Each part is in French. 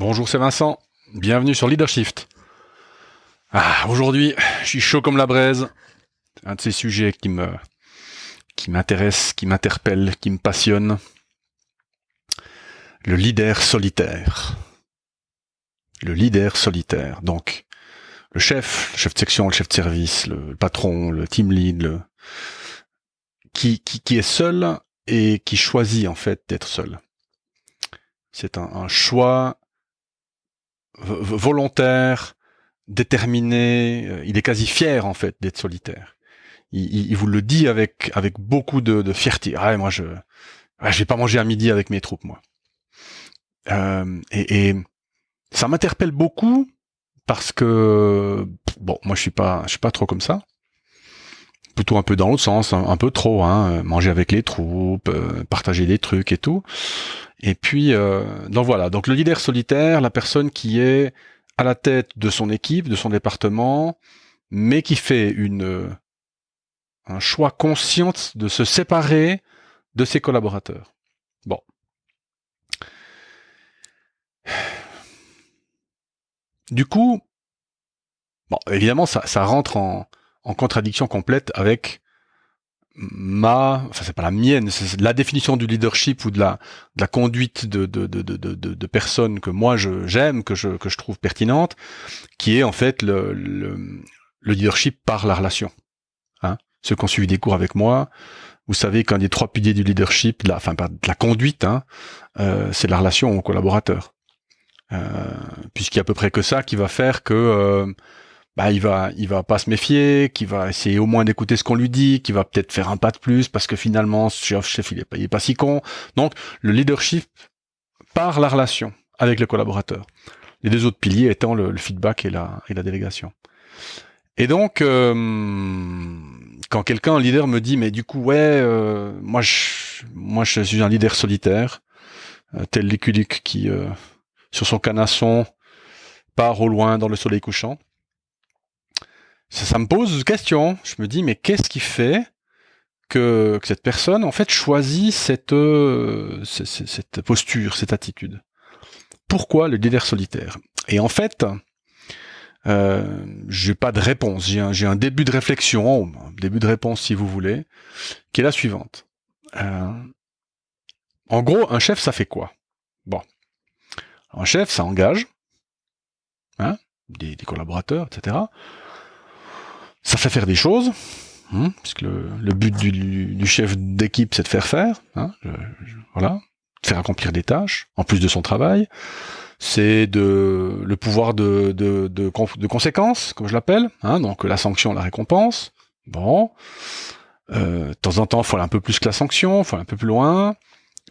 Bonjour, c'est Vincent. Bienvenue sur Leadershift. Aujourd'hui, je suis chaud comme la braise. Un de ces sujets qui m'intéresse, qui m'interpelle, qui me passionne. Le leader solitaire. Le leader solitaire. Donc, le chef de section, le chef de service, le patron, le team lead, qui est seul et qui choisit en fait d'être seul. C'est un choix volontaire, déterminé, il est quasi fier en fait d'être solitaire. Il vous le dit avec beaucoup de fierté. Moi je vais pas manger à midi avec mes troupes moi. Et ça m'interpelle beaucoup parce que moi je suis pas trop comme ça. Plutôt un peu dans l'autre sens, un peu trop, manger avec les troupes, partager des trucs et tout. Et puis donc voilà, donc le leader solitaire, la personne qui est à la tête de son équipe, de son département, mais qui fait un choix conscient de se séparer de ses collaborateurs. Bon. Du coup, évidemment, ça rentre en contradiction complète avec c'est pas la mienne, c'est la définition du leadership ou de la conduite de personnes que moi j'aime, que je trouve pertinente, qui est en fait le leadership par la relation. Ceux qui ont suivi des cours avec moi, vous savez qu'un des 3 piliers du leadership, de la conduite, c'est la relation aux collaborateurs. Puisqu'il y a à peu près que ça qui va faire que il va pas se méfier, qu'il va essayer au moins d'écouter ce qu'on lui dit, qu'il va peut-être faire un pas de plus parce que finalement ce chef il est pas si con. Donc le leadership par la relation avec le collaborateur. Les 2 autres piliers étant le feedback et la délégation. Et donc quand un leader me dit mais du coup moi je suis un leader solitaire, tel l'éculique qui sur son canasson part au loin dans le soleil couchant. Ça me pose une question. Je me dis mais qu'est-ce qui fait que cette personne en fait choisit cette posture, cette attitude? Pourquoi le leader solitaire? Et en fait, j'ai pas de réponse. J'ai un début de réflexion, un début de réponse si vous voulez, qui est la suivante. En gros, un chef, ça fait quoi? Un chef, ça engage des collaborateurs, etc. Ça fait faire des choses, puisque le but du chef d'équipe, c'est de faire, de faire accomplir des tâches, en plus de son travail. C'est le pouvoir de conséquence, comme je l'appelle, donc la sanction, la récompense. De temps en temps, il faut aller un peu plus que la sanction, il faut aller un peu plus loin.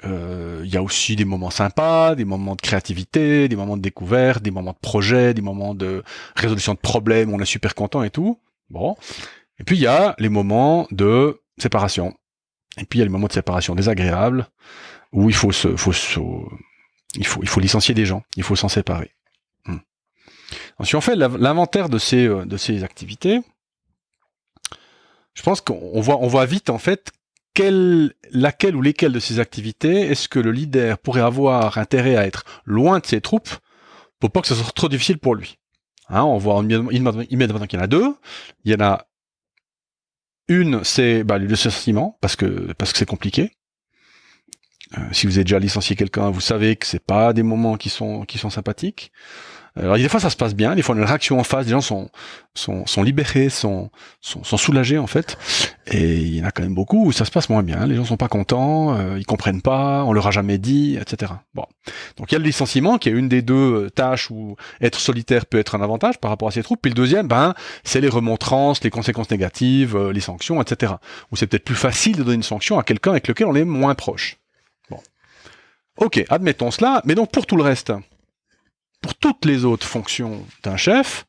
Il y a aussi des moments sympas, des moments de créativité, des moments de découverte, des moments de projet, des moments de résolution de problèmes, on est super content et tout. Et puis il y a les moments de séparation. Et puis il y a les moments de séparation désagréables où il faut licencier des gens, il faut s'en séparer. Alors, si on fait l'inventaire de ces activités, je pense qu'on voit vite en fait laquelle ou lesquelles de ces activités est-ce que le leader pourrait avoir intérêt à être loin de ses troupes pour pas que ça soit trop difficile pour lui. On voit immédiatement qu'il y en a 2. Il y en a une, c'est le licenciement, parce que c'est compliqué. Si vous avez déjà licencié quelqu'un, vous savez que c'est pas des moments qui sont sympathiques. Alors des fois ça se passe bien, des fois on a une réaction en face, des gens sont libérés, sont soulagés en fait, et il y en a quand même beaucoup où ça se passe moins bien, les gens sont pas contents, ils comprennent pas, on leur a jamais dit, etc. Donc il y a le licenciement qui est une des 2 tâches où être solitaire peut être un avantage par rapport à ses troupes, puis le deuxième, c'est les remontrances, les conséquences négatives, les sanctions, etc. Où c'est peut-être plus facile de donner une sanction à quelqu'un avec lequel on est moins proche. Ok, admettons cela, mais donc pour tout le reste, pour toutes les autres fonctions d'un chef,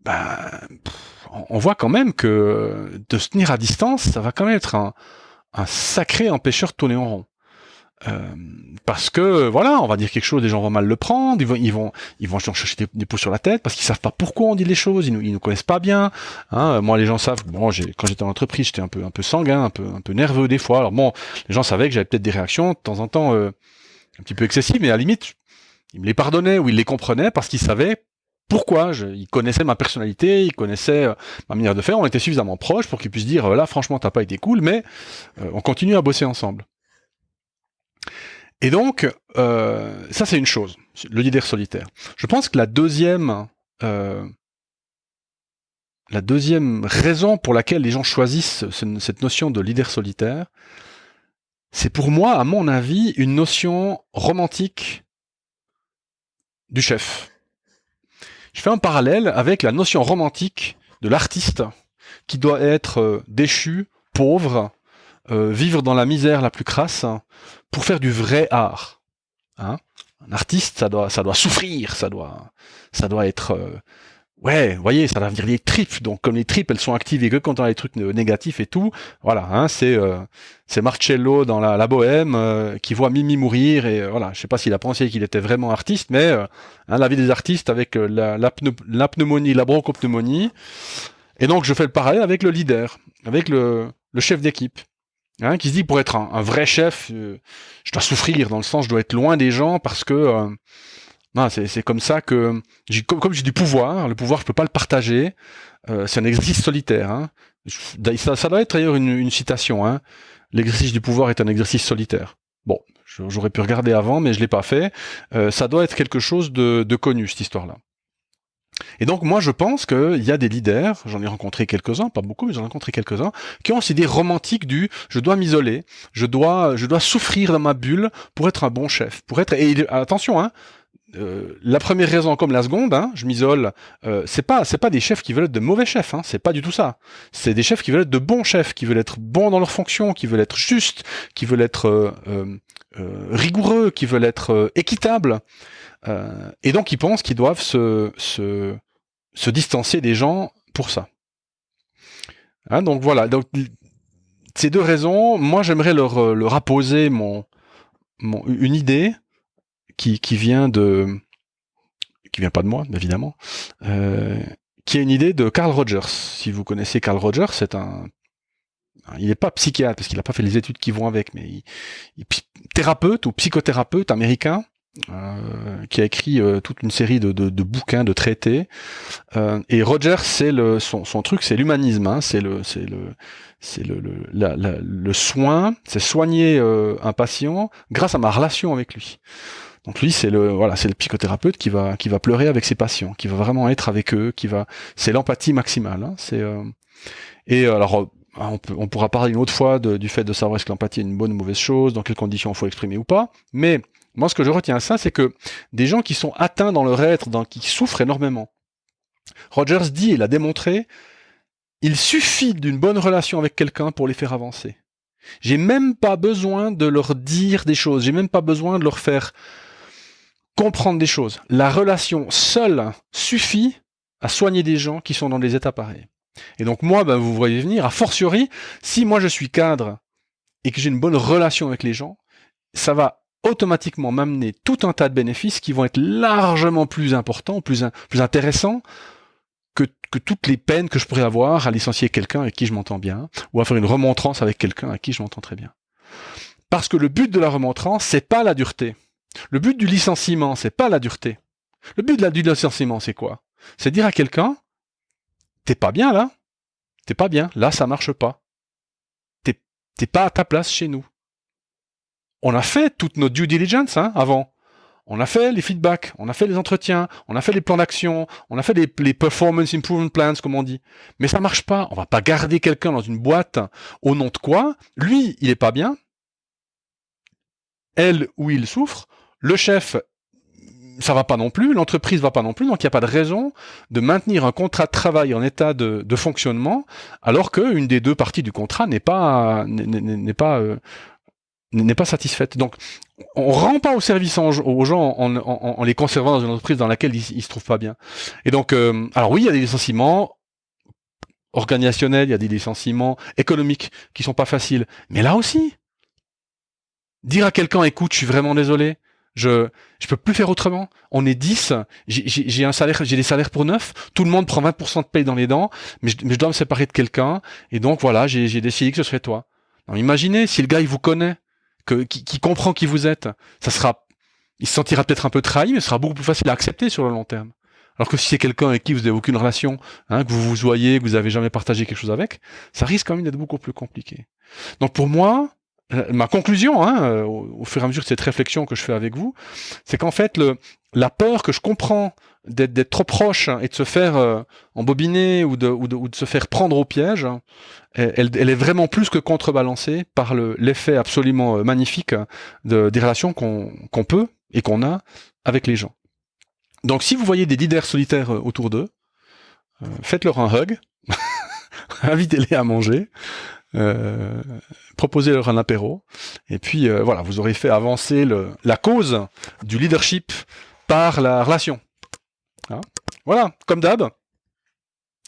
on voit quand même que de se tenir à distance, ça va quand même être un sacré empêcheur de tourner en rond. Parce que on va dire quelque chose, les gens vont mal le prendre, ils vont chercher des pots sur la tête parce qu'ils savent pas pourquoi on dit les choses, ils nous connaissent pas bien. Moi, les gens savent. Quand j'étais en entreprise, j'étais un peu sanguin, un peu nerveux des fois. Alors les gens savaient que j'avais peut-être des réactions de temps en temps un petit peu excessives, mais à la limite, il me les pardonnait ou il les comprenait parce qu'il savait pourquoi. Il connaissait ma personnalité, il connaissait ma manière de faire. On était suffisamment proches pour qu'il puisse dire là, franchement, t'as pas été cool, mais on continue à bosser ensemble. Et donc, ça c'est une chose, le leader solitaire. Je pense que la deuxième raison pour laquelle les gens choisissent cette notion de leader solitaire, c'est pour moi, à mon avis, une notion romantique du chef. Je fais un parallèle avec la notion romantique de l'artiste qui doit être déchu, pauvre, vivre dans la misère la plus crasse pour faire du vrai art. Hein, un artiste, ça doit souffrir, ça doit être ouais, vous voyez, ça doit venir des tripes. Donc, comme les tripes, elles sont activées que quand on a des trucs négatifs et tout. Voilà, hein, c'est Marcello dans la Bohème qui voit Mimi mourir et voilà. Je sais pas s'il a pensé qu'il était vraiment artiste, mais hein, la vie des artistes avec la pneumonie, la bronchopneumonie. Et donc, je fais le parallèle avec le leader, avec le chef d'équipe. Hein, qui se dit pour être un vrai chef, je dois souffrir dans le sens je dois être loin des gens parce que non, c'est comme ça que comme j'ai du pouvoir, le pouvoir je peux pas le partager. C'est un exercice solitaire. Hein. Ça doit être d'ailleurs une citation. Hein. L'exercice du pouvoir est un exercice solitaire. Bon, j'aurais pu regarder avant, mais je l'ai pas fait. Ça doit être quelque chose de connu cette histoire-là. Et donc moi je pense qu'il y a des leaders, j'en ai rencontré quelques-uns, pas beaucoup, mais j'en ai rencontré quelques-uns, qui ont cette idée romantique du je dois m'isoler, je dois souffrir dans ma bulle pour être un bon chef, pour être et attention hein. La première raison comme la seconde, hein, je m'isole. C'est pas des chefs qui veulent être de mauvais chefs, hein, c'est pas du tout ça. C'est des chefs qui veulent être de bons chefs, qui veulent être bons dans leurs fonctions, qui veulent être justes, qui veulent être rigoureux, qui veulent être équitables. Et donc ils pensent qu'ils doivent se distancer des gens pour ça. Hein, donc voilà. Donc ces deux raisons, moi j'aimerais leur apposer une idée qui vient pas de moi, évidemment, qui est une idée de Carl Rogers. Si vous connaissez Carl Rogers, il n'est pas psychiatre parce qu'il n'a pas fait les études qui vont avec, mais il thérapeute ou psychothérapeute américain qui a écrit toute une série de bouquins, de traités. Et Rogers, son truc, c'est l'humanisme. Hein, c'est le soin, c'est soigner un patient grâce à ma relation avec lui. Donc lui, c'est le psychothérapeute qui va pleurer avec ses patients, qui va vraiment être avec eux, c'est l'empathie maximale. Hein, et alors on pourra parler une autre fois du fait de savoir est-ce que l'empathie est une bonne ou mauvaise chose, dans quelles conditions il faut l'exprimer ou pas. Mais moi, ce que je retiens à ça, c'est que des gens qui sont atteints dans leur être, qui souffrent énormément. Rogers dit, et l'a démontré, il suffit d'une bonne relation avec quelqu'un pour les faire avancer. J'ai même pas besoin de leur dire des choses, j'ai même pas besoin de leur faire comprendre des choses. La relation seule suffit à soigner des gens qui sont dans des états pareils. Et donc moi, vous voyez venir, a fortiori, si moi je suis cadre et que j'ai une bonne relation avec les gens, ça va automatiquement m'amener tout un tas de bénéfices qui vont être largement plus importants, plus intéressants que toutes les peines que je pourrais avoir à licencier quelqu'un avec qui je m'entends bien, ou à faire une remontrance avec quelqu'un avec qui je m'entends très bien. Parce que le but de la remontrance, c'est pas la dureté. Le but du licenciement, c'est pas la dureté. Le but du licenciement, c'est quoi? C'est dire à quelqu'un, t'es pas bien là, là ça marche pas. T'es pas à ta place chez nous. On a fait toute notre due diligence avant. On a fait les feedbacks, on a fait les entretiens, on a fait les plans d'action, on a fait les performance improvement plans, comme on dit. Mais ça marche pas. On va pas garder quelqu'un dans une boîte au nom de quoi? Lui, il est pas bien. Elle ou il souffre. Le chef, ça va pas non plus. L'entreprise va pas non plus. Donc il n'y a pas de raison de maintenir un contrat de travail en état de fonctionnement alors qu'une des deux parties du contrat n'est pas satisfaite. Donc, on rend pas au service aux gens en les conservant dans une entreprise dans laquelle ils se trouvent pas bien. Et donc, alors oui, il y a des licenciements organisationnels, il y a des licenciements économiques qui sont pas faciles. Mais là aussi, dire à quelqu'un, écoute, je suis vraiment désolé, je peux plus faire autrement. On est 10, j'ai un salaire, j'ai des salaires pour 9, tout le monde prend 20% de paye dans les dents, mais je dois me séparer de quelqu'un, et donc voilà, j'ai décidé que ce serait toi. Alors, imaginez si le gars il vous connaît, qui comprend qui vous êtes, ça sera il se sentira peut-être un peu trahi, mais ce sera beaucoup plus facile à accepter sur le long terme. Alors que si c'est quelqu'un avec qui vous n'avez aucune relation, que vous vous voyez, que vous n'avez jamais partagé quelque chose avec, ça risque quand même d'être beaucoup plus compliqué. Donc pour moi, ma conclusion, au fur et à mesure de cette réflexion que je fais avec vous, c'est qu'en fait, la peur que je comprends d'être trop proche et de se faire embobiner ou de se faire prendre au piège, elle est vraiment plus que contrebalancée par l'effet absolument magnifique des relations qu'on peut et qu'on a avec les gens. Donc si vous voyez des leaders solitaires autour d'eux, faites-leur un hug, invitez-les à manger, proposez-leur un apéro, et puis voilà, vous aurez fait avancer la cause du leadership par la relation. Hein, voilà, comme d'hab,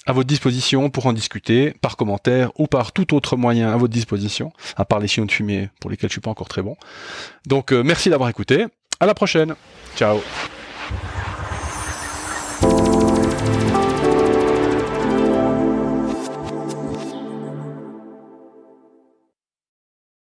à votre disposition pour en discuter, par commentaire ou par tout autre moyen à votre disposition, à part les signaux de fumée pour lesquels je suis pas encore très bon. Donc merci d'avoir écouté, à la prochaine, ciao.